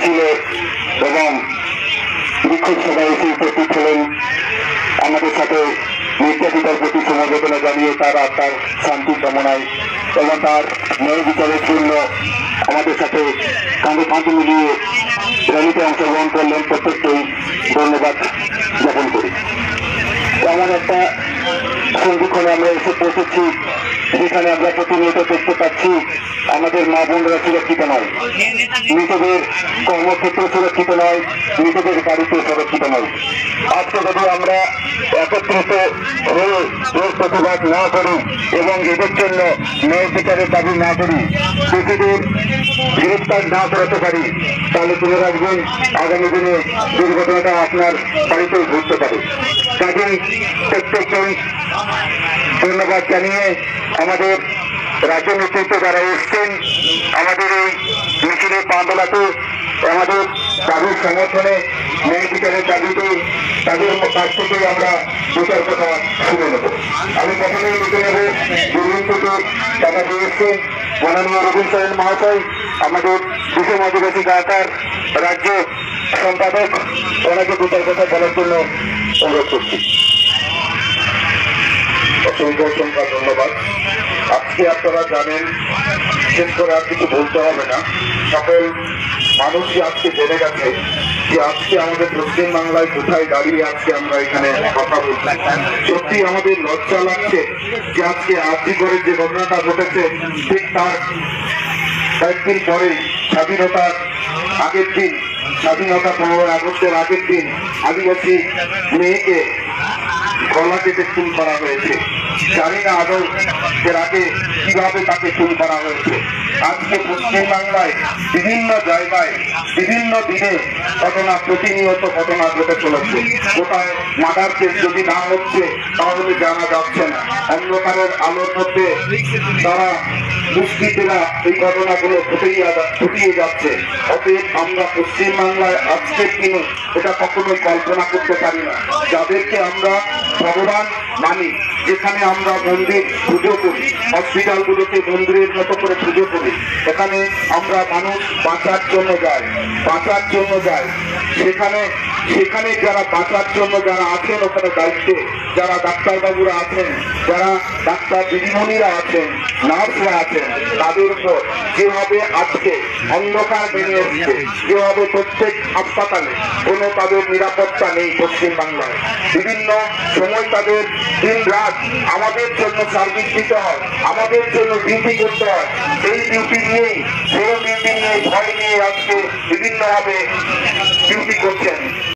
মিছিলে এবং বিক্ষোভ সভায় এসে উপস্থিত ছিলেন। আমাদের সাথে নির্যাতিতার প্রতি সমবেদনা জানিয়ে তার আত্মার শান্তি কামনায় এবং তার ন্যায় বিচারের জন্য আমাদের সাথে কাঁধে কাঁধে মিলিয়ে র্যালিতে অংশগ্রহণ করলেন। প্রত্যেককেই ধন্যবাদ জ্ঞাপন করি। এমন একটা সন্ধিক্ষণে আমরা এসে পৌঁছেছি যেখানে আমরা প্রতিনিয়ত দেখতে পাচ্ছি আমাদের মা বোনরা সুরক্ষিত নয়, মৃতদের কর্মক্ষেত্র সুরক্ষিত নয়, মৃতদের বাড়িতে সুরক্ষিত নয়। আজকে যদি আমরা একত্রিত হয়ে এর প্রতিবাদ না করি এবং এদের জন্য ন্যায় বিচারের দাবি না করি, দোষীদের গ্রেফতার না করাতে পারি, তাহলে তুলে রাখবেন আগামী দিনে দুর্ঘটনাটা আপনার বাড়িতেও ঘটতে পারে। কাজেই প্রত্যেককেই ধন্যবাদ জানিয়ে আমাদের রাজ্য নেতৃত্ব যারা এসছেন আমাদের এই মিছিলের পা মেলাতে আমাদের দাবির সমর্থনে ন্যায় বিচারের দাবিতে তাদের কাছ থেকেই আমরা বিচার কথা শুনে নেব। আমি প্রথমেই লিখে নেব দুর্নীতি থেকে টাকা দিয়েছেন মাননীয় রবীন্দ্র সরেন মহাশয়, আমাদের বিষম আদিবাসী গায়কার রাজ্য সম্পাদক, ওনাকে বিচার কথা বলার জন্য অনুরোধ করছি। অসংখ্য ধন্যবাদ। আজকে আপনারা জানেন, বিশেষ করে আর কিছু বলতে হবে না, সকল মানুষই আজকে জেনে গেছে যে আজকে আমাদের পশ্চিম বাংলায় কোথায় দাঁড়িয়ে আজকে আমরা এখানে কথা বলছি। সত্যি আমাদের লজ্জা লাগছে যে আজকে আরজিকরের যে ঘটনাটা ঘটেছে ঠিক তার কয়েকদিন পরে স্বাধীনতার আগের দিন, স্বাধীনতা 15 আগস্টের আগের দিন আদিবাসী মেয়েকে গলা কেটে খুন করা হয়েছে। জানি না আদৌ এর আগে কিভাবে তাকে খুন করা হয়েছে। আজকে পশ্চিম বাংলায় বিভিন্ন জায়গায় বিভিন্ন দিনে ঘটনা, প্রতিনিয়ত ঘটনা ঘটে চলেছে। কোথায় মার্ডার কেস যদি না হচ্ছে তাহলে জানা যাচ্ছে না, অন্ধকারের আলোর মধ্যে তারা দুষ্কৃতীরা এই ঘটনাগুলো ঘটিয়ে যাচ্ছে। অতএব আমরা পশ্চিম বাংলায় আজকের দিনে এটা কখনোই কল্পনা করতে পারি না। যাদেরকে আমরা ভগবান মানি, যেখানে আমরা মন্দির পুজো করি, হসপিটালগুলোকে মন্দিরের মতো করে পুজো করি, এখানে আমরা মানুষ বাঁচার জন্য যায়, সেখানে যারা বাঁচার জন্য যারা আছেন, ওখানে দায়িত্বে যারা ডাক্তারবাবুরা আছেন, যারা ডাক্তার দিদিমণিরা আছেন, নার্সরা আছেন, তাদের উপর যেভাবে আজকে অন্ধকার নেমে এসছে, যেভাবে প্রত্যেক হাসপাতালে কোনো তাদের নিরাপত্তা নেই পশ্চিম বাংলায়, বিভিন্ন সময় তাদের দিন রাত আমাদের জন্য সার্ভিস দিতে হয়, আমাদের জন্য ডিউটি করতে হয়। সেই ডিউটি নিয়েই, সেই ডিউটি নিয়ে ভয় নিয়ে আজকে বিভিন্নভাবে ডিউটি করছেন।